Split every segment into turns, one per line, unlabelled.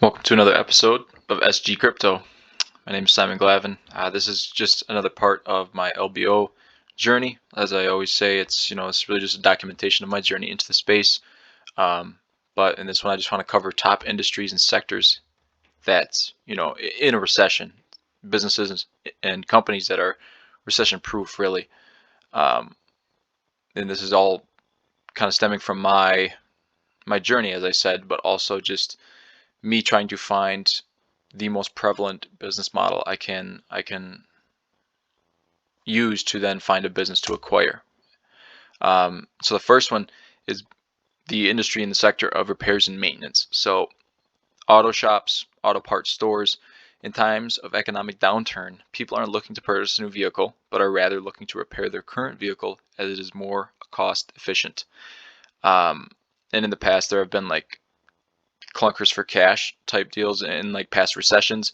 Welcome to another episode of SG Crypto. My name is Simon Glavin. This is just another part of my LBO journey. As I always say, it's really just a documentation of my journey into the space. But in this one, I just want to cover top industries and sectors that in a recession, businesses and companies that are recession proof, really. And this is all kind of stemming from my journey, as I said, but also just me trying to find the most prevalent business model I can use to then find a business to acquire. So the first one is the industry in the sector of repairs and maintenance. So auto shops, auto parts stores. In times of economic downturn, people aren't looking to purchase a new vehicle, but are rather looking to repair their current vehicle as it is more cost efficient. And in the past, there have been like clunkers for cash type deals in like past recessions.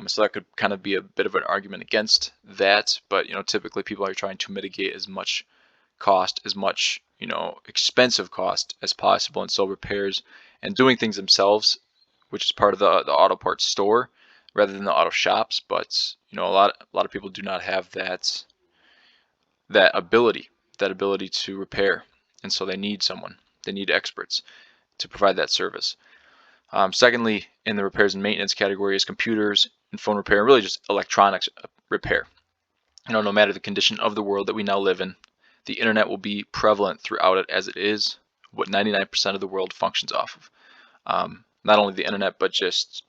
So that could kind of be a bit of an argument against that. But typically people are trying to mitigate as much cost, as much expensive cost as possible, and so repairs and doing things themselves, which is part of the auto parts store rather than the auto shops. But a lot of people do not have that ability to repair, and so they need experts to provide that service. Secondly, in the repairs and maintenance category is computers and phone repair, and really just electronics repair. No matter the condition of the world that we now live in, the internet will be prevalent throughout it, as it is what 99% of the world functions off of. Not only the internet, but just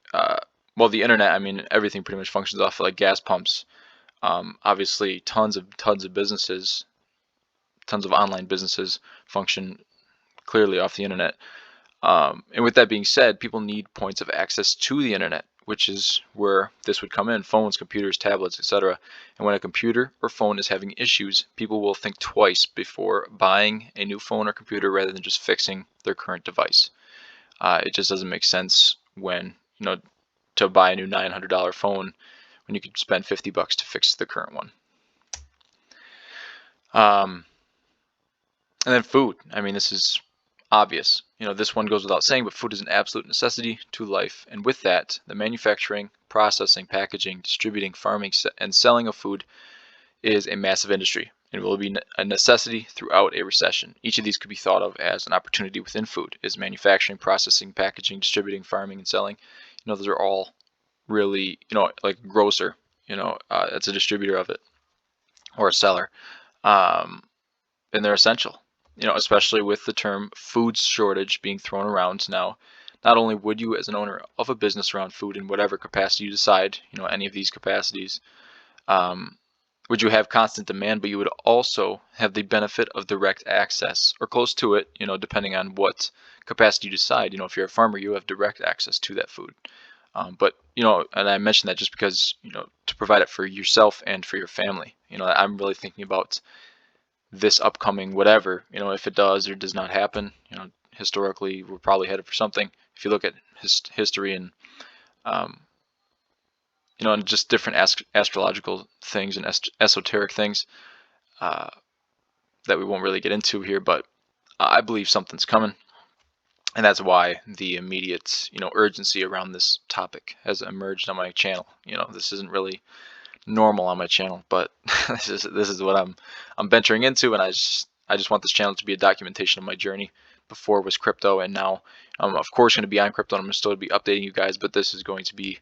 the internet. I mean, everything pretty much functions off of like gas pumps. Obviously, tons of businesses, tons of online businesses function clearly off the internet. And with that being said, people need points of access to the internet, which is where this would come in: phones, computers, tablets, etc. And when a computer or phone is having issues, people will think twice before buying a new phone or computer rather than just fixing their current device. It just doesn't make sense when to buy a new $900 phone when you could spend $50 to fix the current one. And then food. I mean, this is obvious. This one goes without saying, but food is an absolute necessity to life. And with that, the manufacturing, processing, packaging, distributing, farming, and selling of food is a massive industry and will be a necessity throughout a recession. Each of these could be thought of as an opportunity within food: is manufacturing, processing, packaging, distributing, farming, and selling. Those are all really, like a grocer, it's a distributor of it, or a seller. And they're essential. Especially with the term food shortage being thrown around now. Not only would you, as an owner of a business around food in whatever capacity you decide, any of these capacities, would you have constant demand, but you would also have the benefit of direct access, or close to it, depending on what capacity you decide. If you're a farmer, you have direct access to that food. But and I mentioned that just because, to provide it for yourself and for your family. I'm really thinking about this upcoming whatever, if it does or does not happen. Historically, we're probably headed for something. If you look at history and and just different astrological things and esoteric things that we won't really get into here, but I believe something's coming, and that's why the immediate urgency around this topic has emerged on my channel. This isn't really normal on my channel, but this is what I'm venturing into, and I just want this channel to be a documentation of my journey. Before it was crypto, and now I'm of course going to be on crypto, and I'm still going to be updating you guys, but this is going to be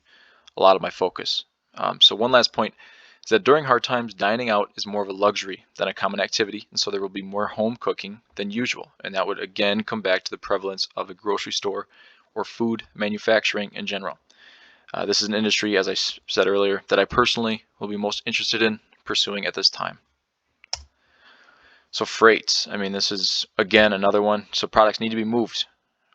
a lot of my focus. So one last point is that during hard times, dining out is more of a luxury than a common activity, and so there will be more home cooking than usual, and that would again come back to the prevalence of a grocery store or food manufacturing in general. This is an industry, as I said earlier, that I personally will be most interested in pursuing at this time. So freight, I mean, this is again another one. So products need to be moved,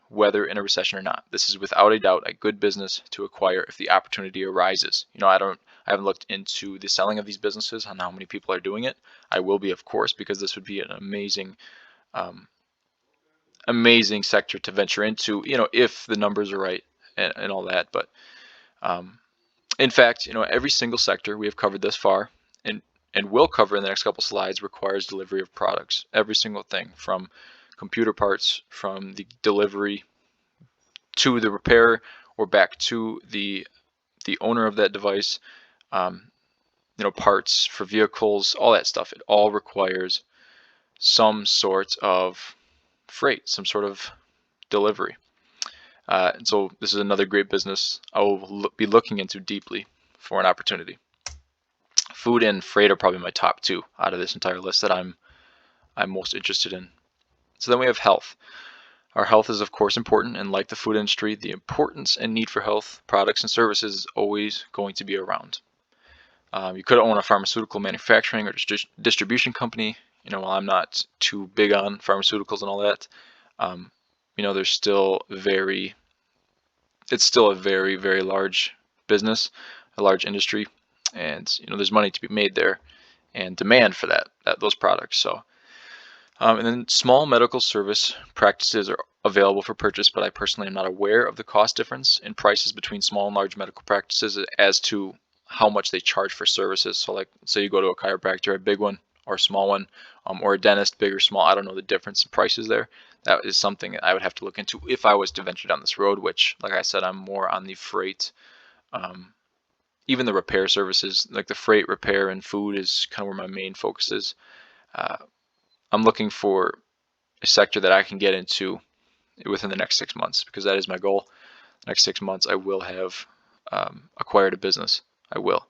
whether in a recession or not. This is without a doubt a good business to acquire if the opportunity arises. I haven't looked into the selling of these businesses on how many people are doing it. I will be, of course, because this would be an amazing sector to venture into, if the numbers are right and all that. But in fact, every single sector we have covered thus far and will cover in the next couple slides requires delivery of products. Every single thing, from computer parts, from the delivery to the repair or back to the owner of that device. Parts for vehicles, all that stuff. It all requires some sort of freight, some sort of delivery. And so this is another great business I will be looking into deeply for an opportunity. Food and freight are probably my top two out of this entire list that I'm most interested in. So then we have health. Our health is of course important, and like the food industry, the importance and need for health products and services is always going to be around. You could own a pharmaceutical manufacturing or distribution company. While I'm not too big on pharmaceuticals and all that, there's still it's still a very, very large business, a large industry, and there's money to be made there and demand for those products. So, and then small medical service practices are available for purchase, but I personally am not aware of the cost difference in prices between small and large medical practices as to how much they charge for services. So like, say you go to a chiropractor, a big one or a small one, or a dentist, big or small, I don't know the difference in prices there. That is something I would have to look into if I was to venture down this road, which, like I said, I'm more on the freight. Even the repair services, like the freight, repair, and food is kind of where my main focus is. I'm looking for a sector that I can get into within the next 6 months, because that is my goal. Next 6 months, I will have acquired a business. I will.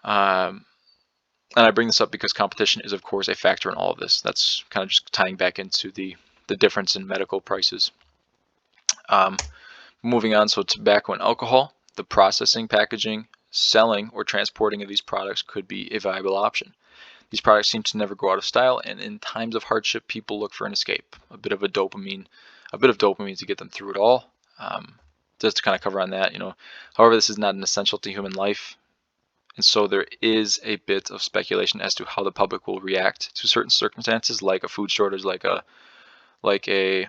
And I bring this up because competition is, of course, a factor in all of this. That's kind of just tying back into the difference in medical prices. Moving on, so tobacco and alcohol, the processing, packaging, selling, or transporting of these products could be a viable option. These products seem to never go out of style, and in times of hardship, people look for an escape, a bit of dopamine to get them through it all. Just to kind of cover on that, however, this is not an essential to human life, and so there is a bit of speculation as to how the public will react to certain circumstances, like a food shortage, like the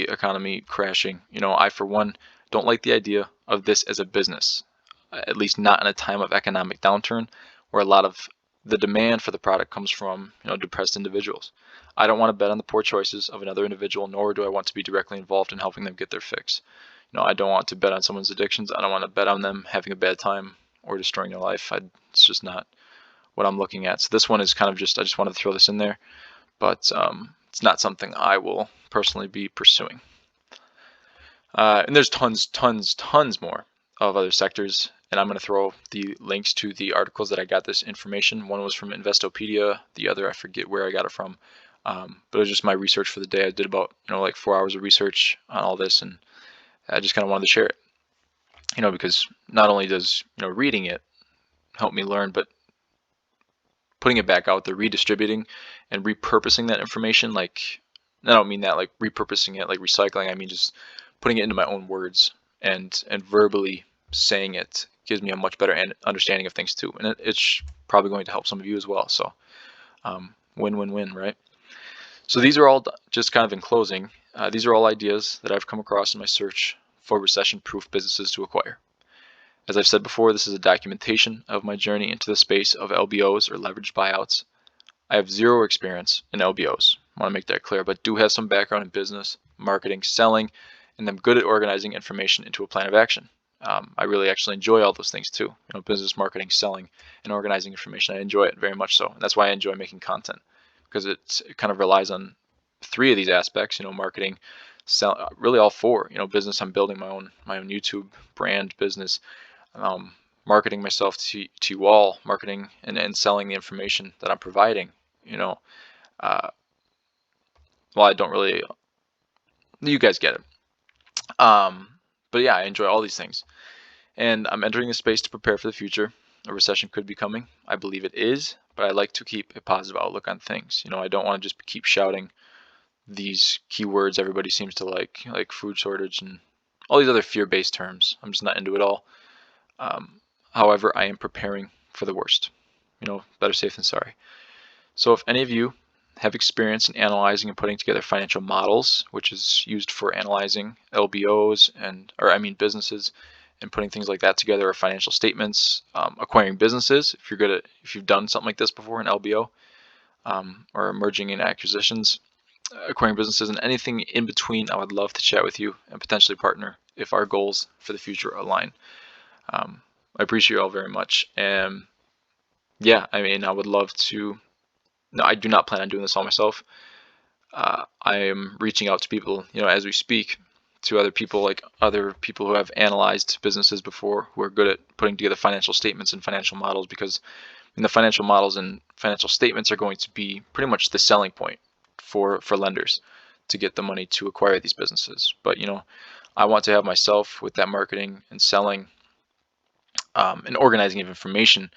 economy crashing. I, for one, don't like the idea of this as a business, at least not in a time of economic downturn where a lot of the demand for the product comes from depressed individuals. I don't want to bet on the poor choices of another individual, nor do I want to be directly involved in helping them get their fix. I don't want to bet on someone's addictions. I don't want to bet on them having a bad time or destroying their life. It's just not what I'm looking at. So this one is kind of I just wanted to throw this in there, but it's not something I will personally be pursuing. And there's tons more of other sectors, and I'm going to throw the links to the articles that I got this information. One was from Investopedia, the other I forget where I got it from, but it was just my research for the day. I did about 4 hours of research on all this, and I just kind of wanted to share it. Because not only does reading it help me learn, but putting it back out there, redistributing and repurposing that information, like, I don't mean that like repurposing it like recycling, I mean just putting it into my own words and verbally saying it gives me a much better understanding of things too, and it's probably going to help some of you as well. So win-win-win, right? So these are all, just kind of in closing, these are all ideas that I've come across in my search for recession-proof businesses to acquire. As I've said before, this is a documentation of my journey into the space of LBOs, or leveraged buyouts. I have zero experience in LBOs, I want to make that clear, but do have some background in business, marketing, selling, and I'm good at organizing information into a plan of action. I really actually enjoy all those things too. Business, marketing, selling, and organizing information. I enjoy it very much so. And that's why I enjoy making content, because it kind of relies on 3 of these aspects. Marketing, really all 4. Business, I'm building my own YouTube brand business. Marketing myself to you all, marketing and selling the information that I'm providing. Well, I don't really. You guys get it. But yeah, I enjoy all these things. And I'm entering a space to prepare for the future. A recession could be coming. I believe it is, but I like to keep a positive outlook on things. I don't want to just keep shouting these keywords everybody seems to like food shortage and all these other fear-based terms. I'm just not into it all. However, I am preparing for the worst. Better safe than sorry. So if any of you have experience in analyzing and putting together financial models, which is used for analyzing LBOs businesses, and putting things like that together, or financial statements, acquiring businesses, if you've done something like this before, an LBO, or merging in acquisitions, acquiring businesses, and anything in between, I would love to chat with you and potentially partner if our goals for the future align. I appreciate you all very much, and yeah, I mean, I would love to. No, I do not plan on doing this all myself. I am reaching out to people, as we speak, to other people who have analyzed businesses before, who are good at putting together financial statements and financial models, because the financial models and financial statements are going to be pretty much the selling point for lenders to get the money to acquire these businesses. But I want to have myself with that marketing and selling and organizing of information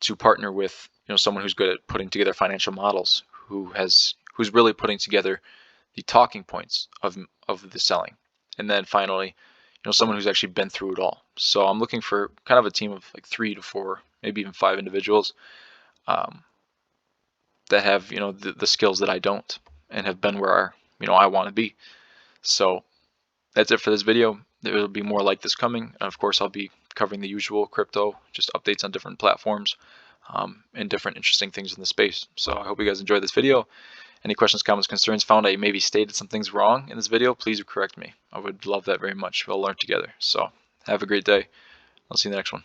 to partner with someone who's good at putting together financial models, who's really putting together the talking points of the selling, and then finally someone who's actually been through it all. So I'm looking for kind of a team of like 3 to 4, maybe even 5 individuals that have the skills that I don't, and have been where I want to be. So that's it for this video. There will be more like this coming, and of course I'll be covering the usual crypto, just updates on different platforms, and different interesting things in the space. So I hope you guys enjoyed this video. Any questions, comments, concerns, found I maybe stated some things wrong in this video, please correct me. I would love that very much. We'll learn together. So have a great day. I'll see you in the next one.